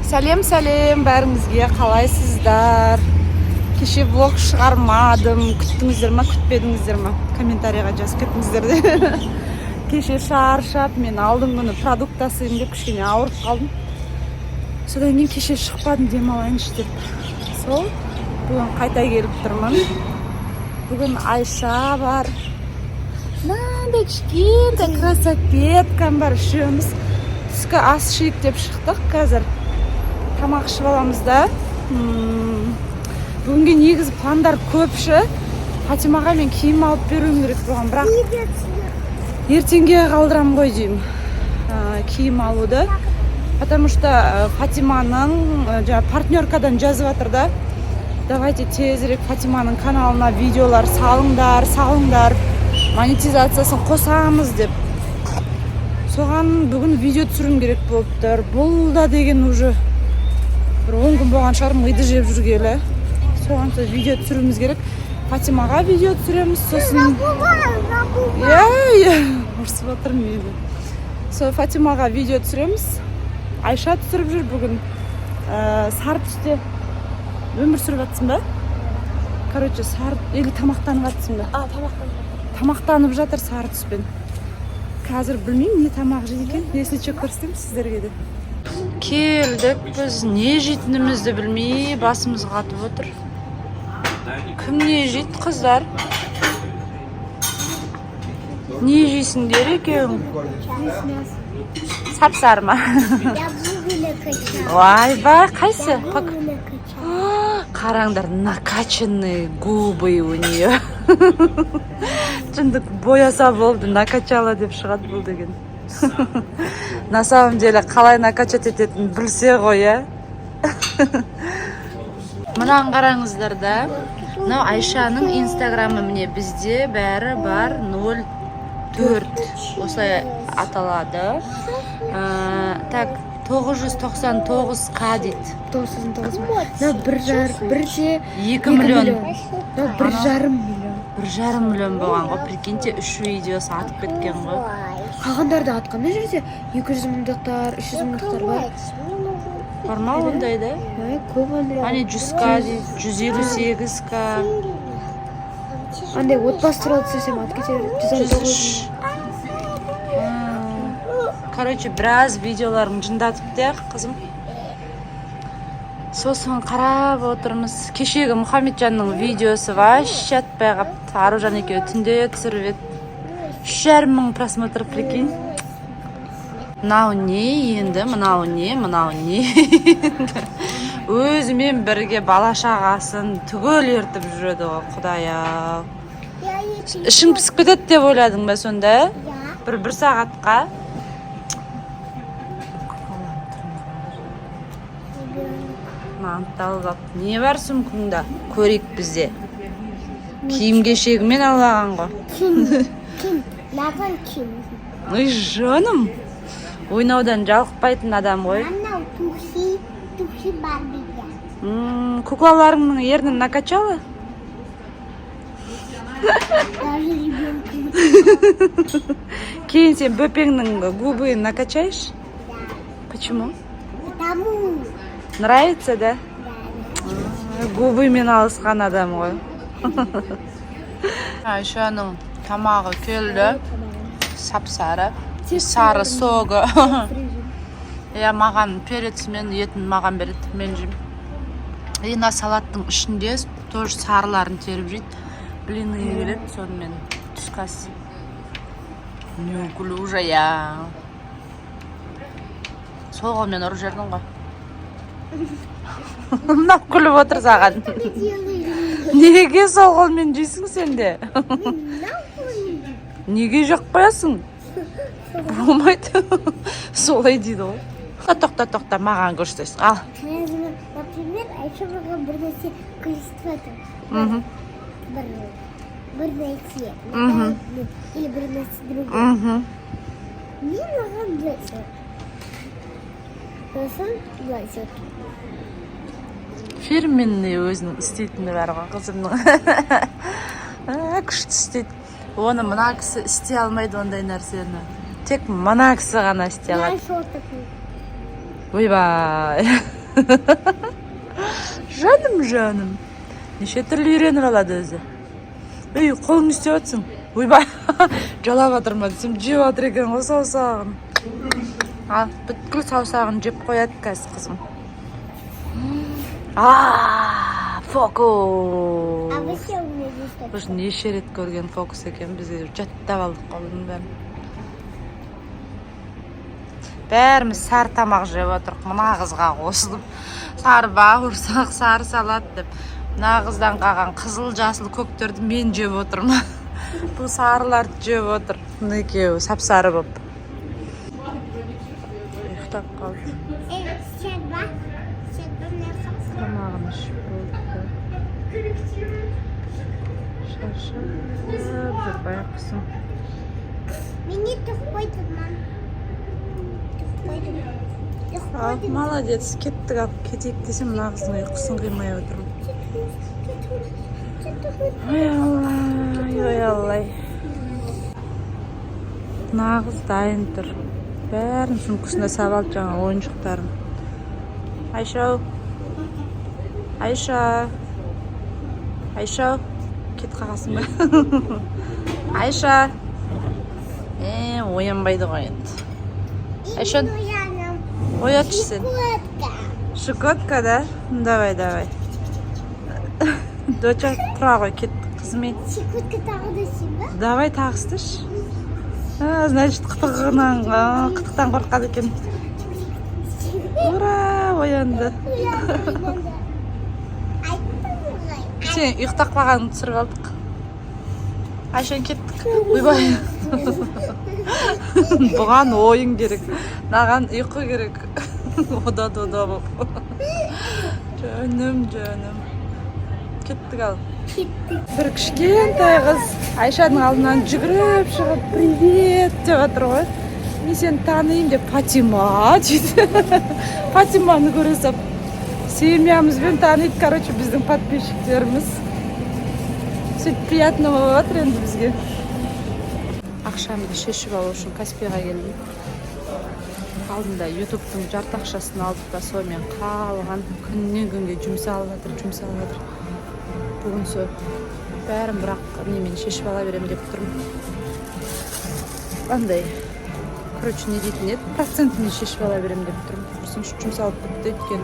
Сәлем бәріңізге, қалайсыздар? Кеше влог шығармадым, күттіңіздер ма, күтпедіңіздер ма? Комментарийға жазып кеттіңіздер де. Кеше шаршап, мен алдың күні продукт тасыйын деп кішкене ауырып қалдым. Содан кейін кеше шықпадым, демалайыншы деп. Сол, бүгін қайта келіп тұрмын. Бүгін Айша бар. Мынандай кішкентай красаветкам бар, үшеуміз. Түскі ас ішейік деп шықтық қазір. Тамақ ішіп аламыз да. Бүгінге негізі пландар көпші. Фатимаға мен киім алып беруім керек болған, бірақ ертеңге қалдырам ғой деймін киім алуды. Потому что Фатиманың партнеркадан жазып жатыр да. Давайте тезірек Фатиманың каналына видеолар салыңдар. Монетизациясын қосамыз деп. Соған бүгін видео түсірім керек болып тұр. Бұл да деген уже бір 10 күн болған шығар, миды жеп жүргелі. Соған видео түсіріміз керек. Фатимаға видео түсіреміз, сосын... Ұрсып отыр мені. Сол Фатимаға видео түсіреміз. Айша түсіріп жүр бүгін. Сары түсте өмір сүріп жатсың ба? Короче, сары... Или тамақтанып жатсың ба? Тамақтанып жатыр сары түспен. Қазір білмеймін, не тамақ жейді екен. Если че көрсетем сіздерге де. Келдік, біз не жейтінімізді білмей, басымыз қатып отыр. Кім не жейді, қыздар? Не жейсіңдер екен? Сап-сары ма? Ойбай, қайсы? Қараңдар, накачанные губы у нее. Чындық бояса болды, накачала деп шығады бұл деген. На самом деле, қалай накачать ететін білсе ғой, ә? Мұнан қараңыздар да. Мынау Айшаның инстаграмы міне бізде бәрі бар 04. Осылай аталады. Так, 999к дейді. 999 ма? Бірде 2 миллион. 1,5 миллион. 1,5 миллион болған ғой. Прикиньте, 3 видеосы атып кеткен ғой. Қалғандарды атқанда жерде 200 мыңдықтар, 300 мыңдықтар бар. Формал ондай да? Көп ондай. Ане 100к дейді, 158к. Андай отбасы туралы түсірсем ат кетер. 159. Короче, біраз видеоларын жындатып де, қызым. Сосын қарап отырмыз. Кешегі Мұхамеджанның видеосы вообще атпай қапты. Аружан екеуі түнде түсіріп еді. 3,5 мың просмотр, прикинь. Мынау не енді, мынау не. Өзімен бірге бала шағасын түгел ертіп жүреді ғой, құдай-ау. Ішің пісіп кетеді деп ойладың ба сонда? Бір сағатқа. Манталып, не бар сұмкыңда? Көрейік бізде. Киім кешегімен алған ғой. Ким? Маған ким? Ой, жаным. Ойнаудан жалықпайтын адам ғой. Анау тухи бар бізге. Куклаларыңның ернін накачала? Даже ребенком. Кейін сен бөпеңнің губын накачаешь? Почему? Потому. Нравится, да? Губымен алысқан адам ғой. Айшаның тамағы келді. Сап-сары. Сары соғы. Маған перецмен етін маған береді, мен жеймін. Ена салаттың ішінде тоже сарыларын теріп жейді. Блины келеді, сонымен түскасы. Неуклюжая. Сол қолмен ұрып жердің ғой. Мынау күліп отыр саған. Неге сол қолмен жейсің сенде? Неге жоқ қоясың? Болмайды. Солай дейді ғой. Тоқта, маған көрсетесің. Ал. Например, Айша маған бір нәрсе көрсетіп отыр. Бір нәрсе. Или бір нәрсе другое. Мен маған білесің. Сосын білесің. Фирменный өзінің істейтіні бар ғой, қызымның. Күшті істейді. Оны мына кісі істей алмайды ондай нәрсені. Тек мына кісі ғана істей алады. Ойбай. жаным. Неше түрлі үйреніп алады өзі. Үй, қолың істеп өтсің. Ойбай, жалап атырма десем, жеп атыр екен ғой саусағын. Ал, бүткіл саусағын жеп қояды қазір қызым. Фокус. А вы все умеете что-то? Біз неше рет көрген фокус екен, бізге жаттап алдық қолын бәрін. Бәріміз сары тамақ жеп отырық, мына қызға қосылып. Сары бауырсақ, сары салат деп. Мына қыздан қалған қызыл, жасыл, көктерді мен жеп отырмын. Бұл сарыларды жеп отыр. Мына екеуі сап-сары болып. Ұйықтап қалды. Şerba. Şerba ne yapsın? Тамағын ішіп болды. Шаршап жүр байқұсым. Мені тұқпайды, мам. Тұқпайды. Ал, молодец, кеттік алып кетейік десем, мына қыздың ұйқысын қимай отырмын. Ой аллай. Нағыз дайын тұр. Бәрін сумкасына салып алды жаңа ойыншықтарын. Айша, кет қағасың ба? Айша. Оянбайды ғой енді. Айша, оятшы сен. Щекотка, да? Давай. Доча, тұра ғой, кет қызымен. Щекотка тағы да сен. Давай тағыстыш. Значит, қытықтан қорқады екен. Ура, оянды. Сен ұйықтап қалғанын түсіріп алдық. Айшан кеттік. Ойбай. Бұған ойын керек. Наған ұйқы керек. Ода болып. Жөнім. Кеттік ал. Бір кішкентай қыз Айшаның алдынан жүгіріп шығып привет деп отыр ғой. Мен сені таныйын деп Фатима дейді. Фатиманы көре сап семьямызбен таниды, короче, біздің подписчиктеріміз. Сөйтіп приятно болып отыр енді бізге. Ақшамды шешіп алу үшін Каспийға келдім. Алдында ютубтың жарты ақшасын алдық та сонымен қалған күннен күнге жұмсалып жатыр. Бүгін сол бәрін бірақ немен шешіп ала берем деп тұрмын. Андай, короче, не дейтін еді, процентімен шешіп ала берем деп тұрмын. Құрсыншы жұмсалып бітті өткен.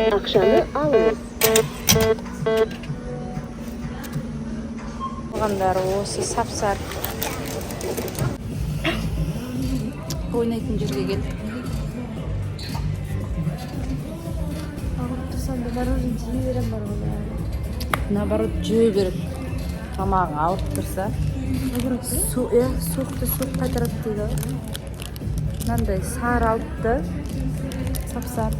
Ақшаны алыңыз. Бұғандары осы сап-сар. Ойнайтын жерге келді. Ағып тұрсам да морожен жей берем бар ғой. Наоборот, жей беріп, тамағың ауырып тұрса. Суықты қайтарады дейді. Мынандай сары алыпты, сап-сар.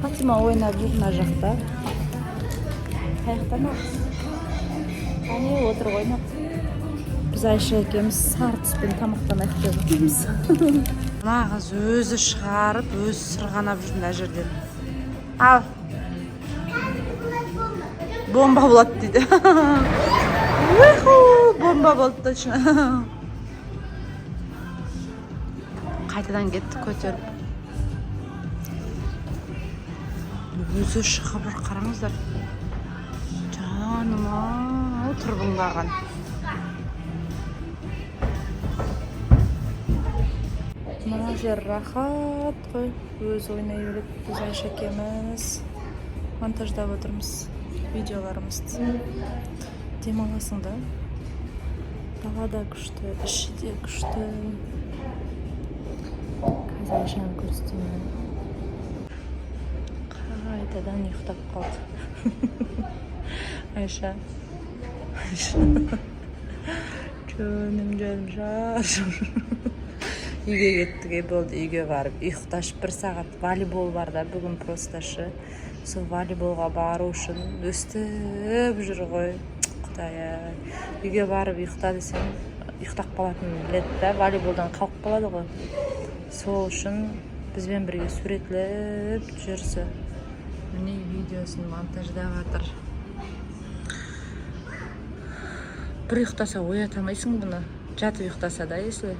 Фатима ойнап жүр мына жақта. Қаяқтамақ. Әне отыр ойнап. Біз Айша екеуміз сары түспен тамақтанайық деп отырмыз. Мына қыз өзі шығарып, өзі сырғанап жүр мына жерден. Ал. Бомба болады дейді. Бомба болды точно. Қайтадан кетті көтеріп. Өзі шығып бір қараңыздар. Жаныма тұрбыңдаған. Мына жер рахат қой. Өзі ойнай береді. Біз Айша екеуміз монтаждап отырмыз видеоларымызды. Демаласың да. Далада күшті, іші де күшті. Қазір Айшаны көрсетемін. Қайтадан ұйықтап қалды. Айша. Жөнім Үйге кеттіге болды, үйге барып ұйықташып 1 сағат волейбол бар да бүгін просто шы. сол волейболға бару үшін өстіп жүр ғой. Құдай-ай, үйге барып ұйықта десем ұйықтап қалатынын біледі да, волейболдан қалып қалады ғой. Сол үшін бізбен бірге суретлеп жүрсі. Міне видеосын монтаждап жатыр. Бір ұйықтаса оята алмайсың бұны. Жатып ұйықтаса да, если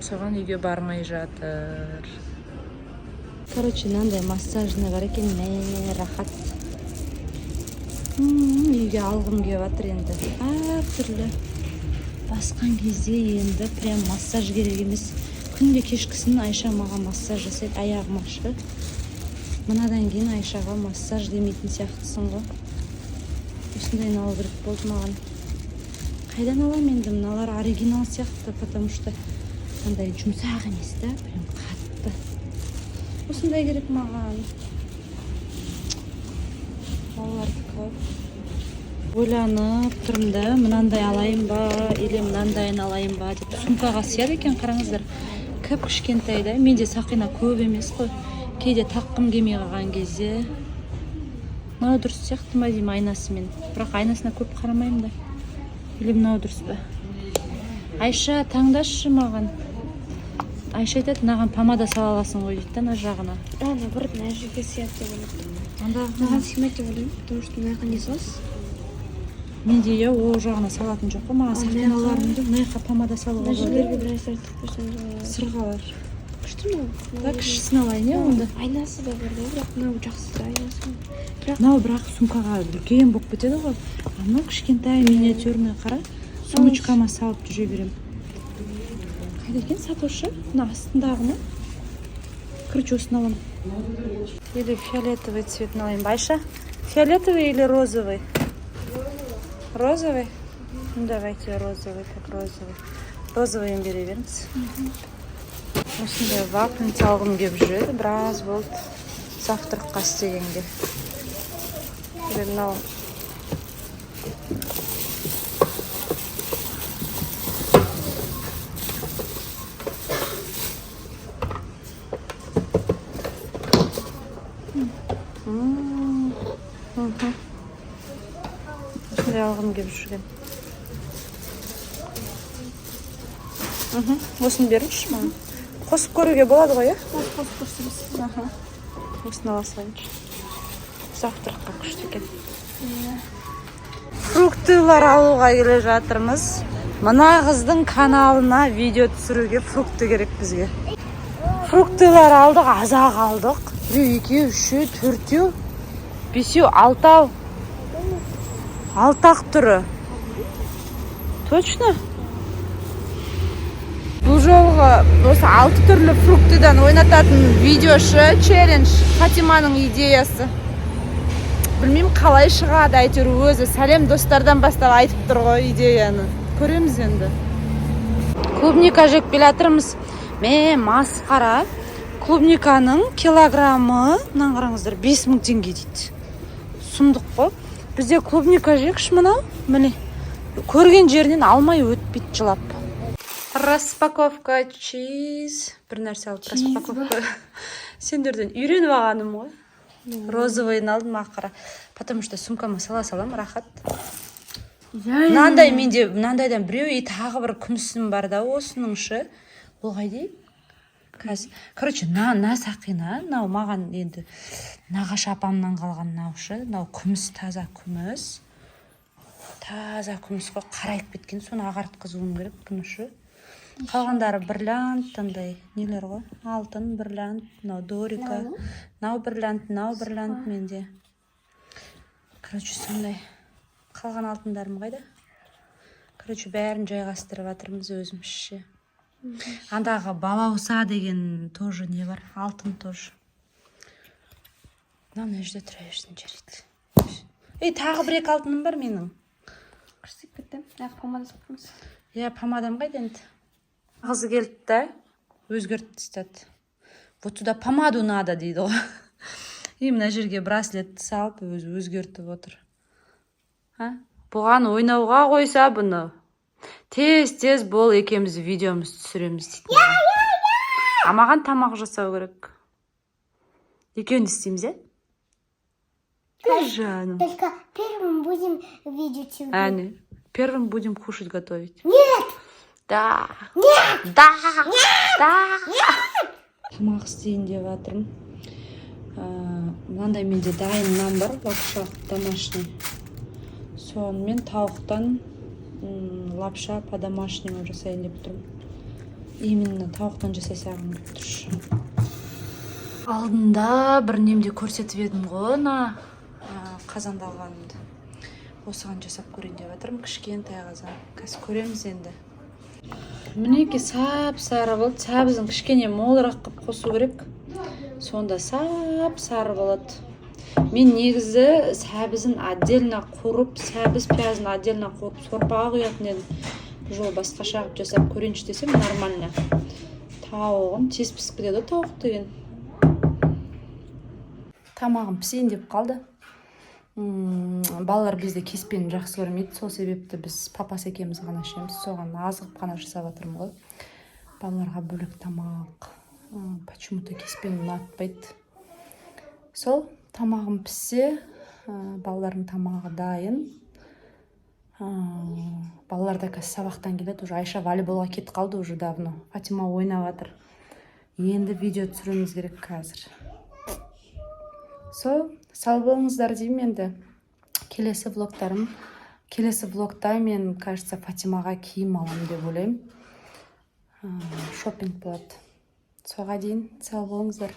соған үйге бармай жатыр. Короче, мынандай массажный бар екен, мә рахат. Үйге алғым келіп жатыр енді. Әртүрлі. Басқан кезде енді прям массаж керек емес. Күнде кешкісін Айша маған массаж жасайды, аяғым ашы. Мынадан кейін Айшаға массаж демейтін сияқтысың ғой. Осындай алу керек болды маған. Қайдан алам енді? Мыналар оригинал сияқты, потому что андай жұмсақ емес та, прям қатты. Осындай керек маған. Балалардікі. Ойланып тұрмын да, мынандай алайын ба, или мынандайын алайын ба деп. Сумкаға сияды екен, қараңыздар. Кіп кішкентай да, менде сақина көп емес қой. Кейде таққым келмей қалған кезде. Мынау дұрыс сияқты ма деймін айнасымен. Бірақ айнасына көп қарамаймын да. Или мынау дұрыс па? Айша, таңдашы маған. Айша айтады, мынаған помада сала аласың ғой дейді, ана жағына. Наоборот, мына жерге сияды деп ойлап. Маған сыймайды деп ойлаймын, потому что мына жаққа не саласыз? Менде ол жағына салатын жоқ қой, маған сақиналарымды мына жаққа помада салуға Мына жерлерге бір нәрсе артық қойсаң сырғалар. күшті ме? Да, кішісін алайын, иә, онда. Айнасы да бар да, бірақ мынау жақсы да айнасы. Мынау бірақ сумкаға үлкен болып кетеді ғой. Мынау кішкентай миниатюрный қара. Сумочкама салып жүре берем. Қайда екен сатушы? Мына астындағыны. Короче, осыны аламын. Или фиолетовый цветін алайын. Айша, фиолетовый или розовый? Розовый? Ну, давайте розовый, так розовый. Розовыйын бере беріңіз. Осындай вафлинг алғым келіп жүреді, біраз болды. Завтраққа істегенге. Мынау. Осындай алғым келіп жүрген. Осыны беріңізші маған. Қосып көруге болады ғой, иә? Қосып көрсеңіз. Осыны ала салайыншы. Завтраққа күшті екен. Фруктылар алуға келе жатырмыз. Мына қыздың каналына видео түсіруге фрукты керек бізге. Фруктылар алдық, азақ алдық. 1, 2, 3, 4, 5, 6. 6 түрі. Точно? Бұл жолғы осы 6 түрлі фруктыдан ойнататын видеошы челлендж. Фатиманың идеясы. Білмеймін қалай шығады, әйтеуір өзі сәлем достардан бастап айтып тұр ғой идеяны. Көреміз енді. Клубника жеп келе жатырмыз. Масқара. Клубниканың килограммы, мынаны қараңыздар, 5000 теңге дейді. Сұмдық қой. Бізде клубника жекші мынау. Міне. Көрген жерінен алмай өтпейді жылап. Распаковка чиз. Бір нәрсе алып распаковка. Сендерден үйреніп алғаным ғой. Розовыйын алдым ақыра. Потому что сумкама сала салам, рахат. Мынандай менде, мынандайдан біреу тағы бір күмісім бар да, осыныңшы. Бұл қайдай? Короче, сақина, нау маған енді нағаш апамнан қалған наушы, нау күміс, таза күміс. Таза күміс қой, қарайып кеткен, соны ағартқызуым керек күмісі. Қалғандары бриллиант, тандай нелер ғой, алтын, бриллиант, нау дорика, нау бриллиант менде. Короче, сондай. Қалған алтындарым қайда? Короче, бәрін жайғастырып жатырмыз өзімізше. Андағы балауса деген тоже не бар, алтын тоже. Мына жерде тұра берсін жарайды. Тағы бір екі алтыным бар менің. Күрсіп кетті. Ағы помада сапырмыз. Помадам қайда енді? Қызы келді да, өзгертті істеді. Вот туда помаду надо дейді ғой. Мына жерге браслетті салып, өзгертіп отыр. Бұған ойнауға қойса бұны. Тез бол екеміз видеомыз түсіреміз дейді. Маған тамақ жасау керек. Екеуін істейміз, Жаным. Только первым будем видеть тебя. Әне, первым будем кушать готовить. Нет! Да. Нет. Да. Нет. Да. Тамақ істейін деп жатырмын. Мынандай менде дайын нан бар, лапша домашний. Сонымен тауықтан лапша по домашнему жасайын деп тұрмын. Именно тауықтан жасасағым деп тұршы. Алдында бір немде көрсетіп едім ғой, қазанда алғанымды. Осыған жасап көрейін деп жатырмын, кішкентай қазан. Қазір көреміз енді. Мінеки сап-сары болды. Сәбізін кішкене молырақ қып қосу керек. Сонда сап-сары болады. Мен негізі сәбізін отдельно қорып, сәбіз пиязын отдельно қорып, сорпаға құятын едім. Бұл жолы басқаша қып жасап көрейінші десем нормально. Тауығым тез пісіп кетеді тауық деген. Тамағым пісейін деп қалды. Балалар бізде кеспені жақсы көрмейді. Сол себепті біз папасы екеуміз ғана ішеміз. Соған азығып қана жасап жатырмын ғой. Балаларға бөлек тамақ. Почему-то кеспені ұнатпайды. Сол тамағым піссе, балалардың тамағы дайын. Балалар да қазір сабақтан келеді. Уже Айша волейболға кетіп қалды уже давно. Фатима ойнап жатыр. Енді видео түсіруіміз керек қазір. Сол, сау болыңыздар деймін енді. Келесі влогта мен, кажется, Фатимаға киім аламын деп ойлаймын. Шопинг болады. Соға дейін сау болыңыздар.